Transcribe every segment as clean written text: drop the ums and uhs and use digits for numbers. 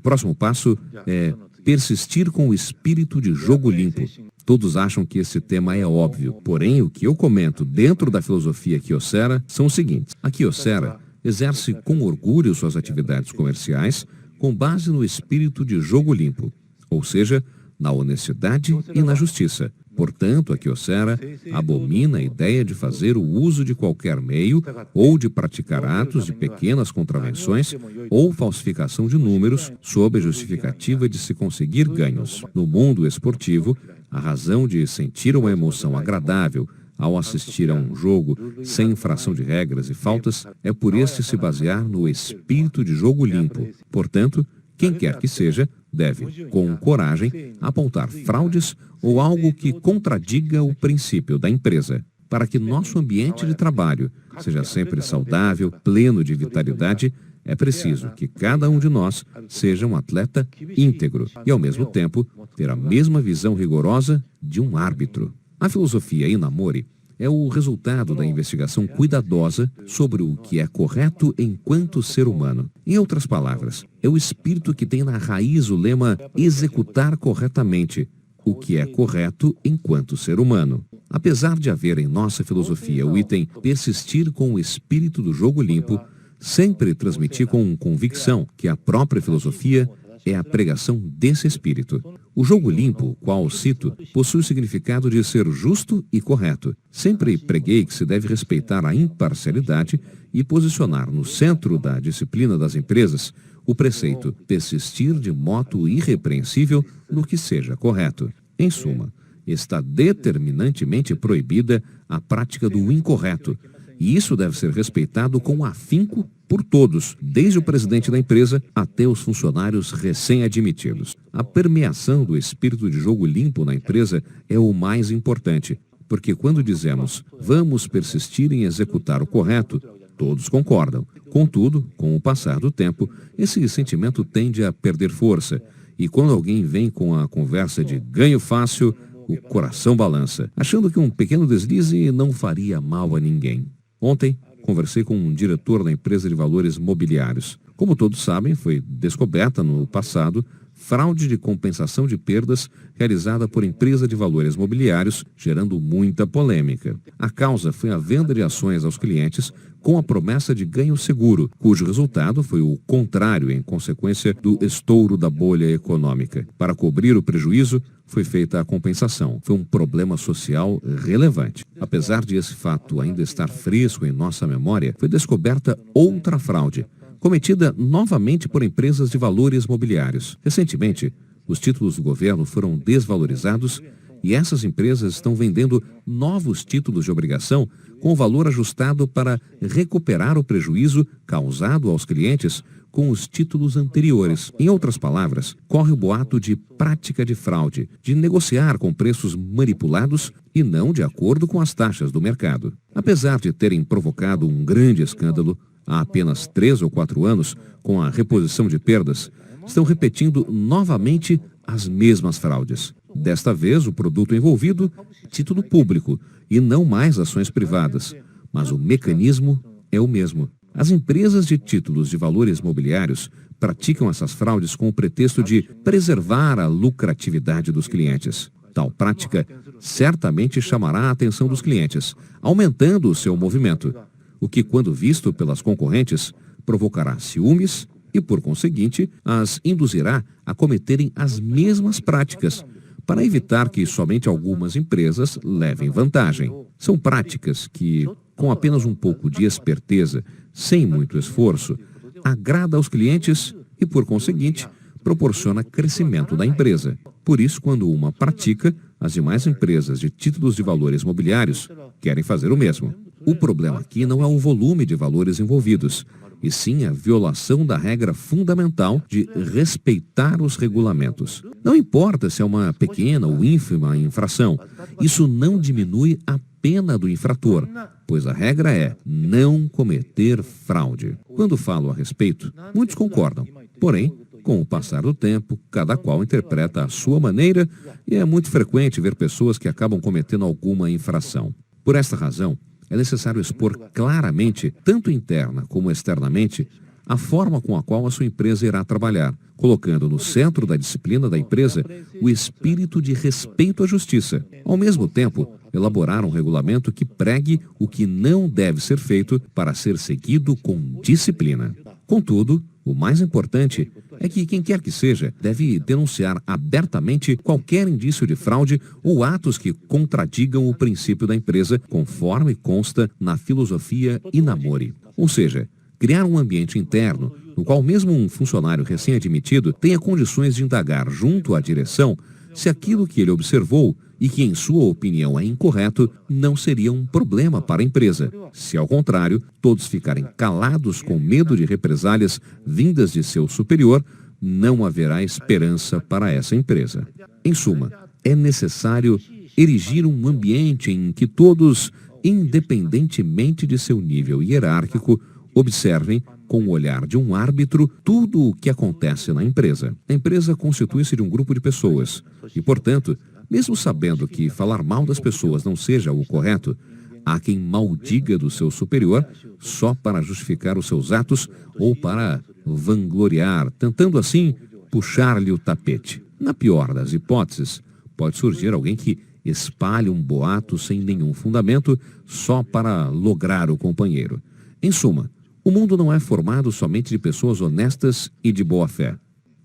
próximo passo é persistir com o espírito de jogo limpo. Todos acham que esse tema é óbvio, porém o que eu comento dentro da filosofia Kyocera são os seguintes. A Kyocera exerce com orgulho suas atividades comerciais com base no espírito de jogo limpo, ou seja, na honestidade e na justiça. Portanto, a Kyocera abomina a ideia de fazer o uso de qualquer meio ou de praticar atos de pequenas contravenções ou falsificação de números sob a justificativa de se conseguir ganhos. No mundo esportivo, a razão de sentir uma emoção agradável ao assistir a um jogo sem infração de regras e faltas é por este se basear no espírito de jogo limpo. Portanto, quem quer que seja, deve, com coragem, apontar fraudes ou algo que contradiga o princípio da empresa, para que nosso ambiente de trabalho seja sempre saudável, pleno de vitalidade. É preciso que cada um de nós seja um atleta íntegro e, ao mesmo tempo, ter a mesma visão rigorosa de um árbitro. A filosofia Inamori é o resultado da investigação cuidadosa sobre o que é correto enquanto ser humano. Em outras palavras, é o espírito que tem na raiz o lema executar corretamente o que é correto enquanto ser humano. Apesar de haver em nossa filosofia o item persistir com o espírito do jogo limpo, sempre transmitir com convicção que a própria filosofia é a pregação desse espírito. O jogo limpo, qual cito, possui o significado de ser justo e correto. Sempre preguei que se deve respeitar a imparcialidade e posicionar no centro da disciplina das empresas o preceito persistir de modo irrepreensível no que seja correto. Em suma, está determinantemente proibida a prática do incorreto, e isso deve ser respeitado com afinco por todos, desde o presidente da empresa até os funcionários recém-admitidos. A permeação do espírito de jogo limpo na empresa é o mais importante, porque quando dizemos vamos persistir em executar o correto, todos concordam. Contudo, com o passar do tempo, esse sentimento tende a perder força, e quando alguém vem com a conversa de ganho fácil, o coração balança, achando que um pequeno deslize não faria mal a ninguém. Ontem, conversei com um diretor da empresa de valores mobiliários. Como todos sabem, foi descoberta no passado fraude de compensação de perdas realizada por empresa de valores mobiliários, gerando muita polêmica. A causa foi a venda de ações aos clientes com a promessa de ganho seguro, cujo resultado foi o contrário em consequência do estouro da bolha econômica. Para cobrir o prejuízo, foi feita a compensação. Foi um problema social relevante. Apesar de esse fato ainda estar fresco em nossa memória, foi descoberta outra fraude, cometida novamente por empresas de valores mobiliários. Recentemente, os títulos do governo foram desvalorizados e essas empresas estão vendendo novos títulos de obrigação com o valor ajustado para recuperar o prejuízo causado aos clientes com os títulos anteriores. Em outras palavras, corre o boato de prática de fraude, de negociar com preços manipulados e não de acordo com as taxas do mercado. Apesar de terem provocado um grande escândalo, há apenas 3 ou 4 anos, com a reposição de perdas, estão repetindo novamente as mesmas fraudes. Desta vez, o produto envolvido é título público e não mais ações privadas, mas o mecanismo é o mesmo. As empresas de títulos de valores mobiliários praticam essas fraudes com o pretexto de preservar a lucratividade dos clientes. Tal prática certamente chamará a atenção dos clientes, aumentando o seu movimento, o que, quando visto pelas concorrentes, provocará ciúmes e, por conseguinte, as induzirá a cometerem as mesmas práticas, para evitar que somente algumas empresas levem vantagem. São práticas que, com apenas um pouco de esperteza, sem muito esforço, agrada aos clientes e, por conseguinte, proporciona crescimento da empresa. Por isso, quando uma pratica, as demais empresas de títulos de valores mobiliários querem fazer o mesmo. O problema aqui não é o volume de valores envolvidos, e sim a violação da regra fundamental de respeitar os regulamentos. Não importa se é uma pequena ou ínfima infração, isso não diminui a pena do infrator, pois a regra é não cometer fraude. Quando falo a respeito, muitos concordam, porém, com o passar do tempo, cada qual interpreta à sua maneira e é muito frequente ver pessoas que acabam cometendo alguma infração. Por esta razão, é necessário expor claramente, tanto interna como externamente, a forma com a qual a sua empresa irá trabalhar, colocando no centro da disciplina da empresa o espírito de respeito à justiça. Ao mesmo tempo, elaborar um regulamento que pregue o que não deve ser feito para ser seguido com disciplina. Contudo, o mais importante é que quem quer que seja deve denunciar abertamente qualquer indício de fraude ou atos que contradigam o princípio da empresa, conforme consta na filosofia Inamori. Ou seja, criar um ambiente interno no qual mesmo um funcionário recém-admitido tenha condições de indagar junto à direção se aquilo que ele observou e que, em sua opinião, é incorreto, não seria um problema para a empresa. Se, ao contrário, todos ficarem calados com medo de represálias vindas de seu superior, não haverá esperança para essa empresa. Em suma, é necessário erigir um ambiente em que todos, independentemente de seu nível hierárquico, observem, com o olhar de um árbitro, tudo o que acontece na empresa. A empresa constitui-se de um grupo de pessoas e, portanto, mesmo sabendo que falar mal das pessoas não seja o correto, há quem maldiga do seu superior só para justificar os seus atos ou para vangloriar, tentando assim puxar-lhe o tapete. Na pior das hipóteses, pode surgir alguém que espalhe um boato sem nenhum fundamento só para lograr o companheiro. Em suma, o mundo não é formado somente de pessoas honestas e de boa fé.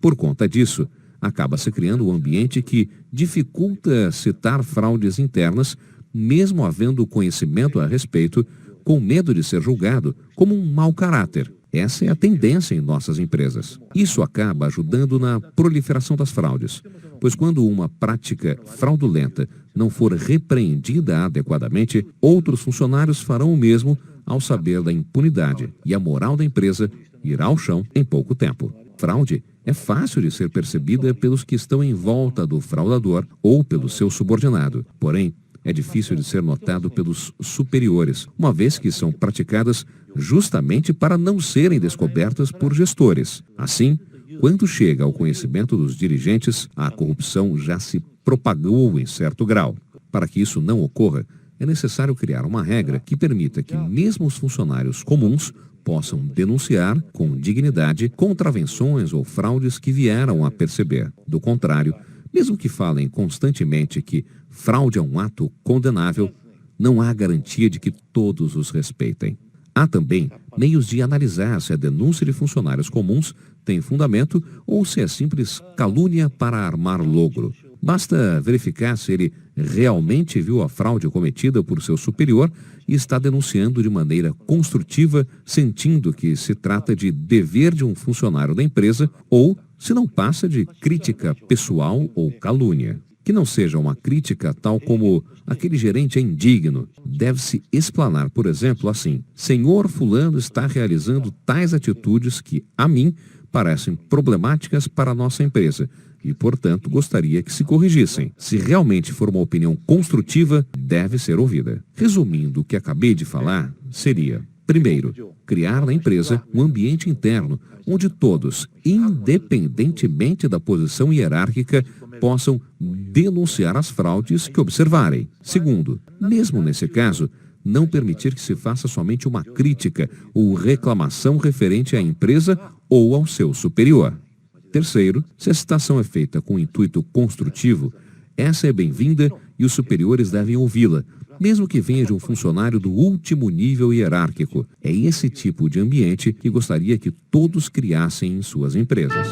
Por conta disso, acaba-se criando um ambiente que dificulta citar fraudes internas, mesmo havendo conhecimento a respeito, com medo de ser julgado como um mau caráter. Essa é a tendência em nossas empresas. Isso acaba ajudando na proliferação das fraudes, pois quando uma prática fraudulenta não for repreendida adequadamente, outros funcionários farão o mesmo ao saber da impunidade, e a moral da empresa irá ao chão em pouco tempo. Fraude é fácil de ser percebida pelos que estão em volta do fraudador ou pelo seu subordinado. Porém, é difícil de ser notado pelos superiores, uma vez que são praticadas justamente para não serem descobertas por gestores. Assim, quando chega ao conhecimento dos dirigentes, a corrupção já se propagou em certo grau. Para que isso não ocorra, é necessário criar uma regra que permita que mesmo os funcionários comuns possam denunciar com dignidade contravenções ou fraudes que vieram a perceber. Do contrário, mesmo que falem constantemente que fraude é um ato condenável, não há garantia de que todos os respeitem. Há também meios de analisar se a denúncia de funcionários comuns tem fundamento ou se é simples calúnia para armar logro. Basta verificar se ele realmente viu a fraude cometida por seu superior e está denunciando de maneira construtiva, sentindo que se trata de dever de um funcionário da empresa ou se não passa de crítica pessoal ou calúnia. Que não seja uma crítica tal como aquele gerente é indigno. Deve-se explanar, por exemplo, assim: senhor fulano está realizando tais atitudes que, a mim, parecem problemáticas para a nossa empresa e, portanto, gostaria que se corrigissem. Se realmente for uma opinião construtiva, deve ser ouvida. Resumindo o que acabei de falar, seria: primeiro, criar na empresa um ambiente interno onde todos, independentemente da posição hierárquica, possam denunciar as fraudes que observarem. Segundo, mesmo nesse caso, não permitir que se faça somente uma crítica ou reclamação referente à empresa ou ao seu superior. Terceiro, se a citação é feita com intuito construtivo, essa é bem-vinda e os superiores devem ouvi-la, mesmo que venha de um funcionário do último nível hierárquico. É esse tipo de ambiente que gostaria que todos criassem em suas empresas.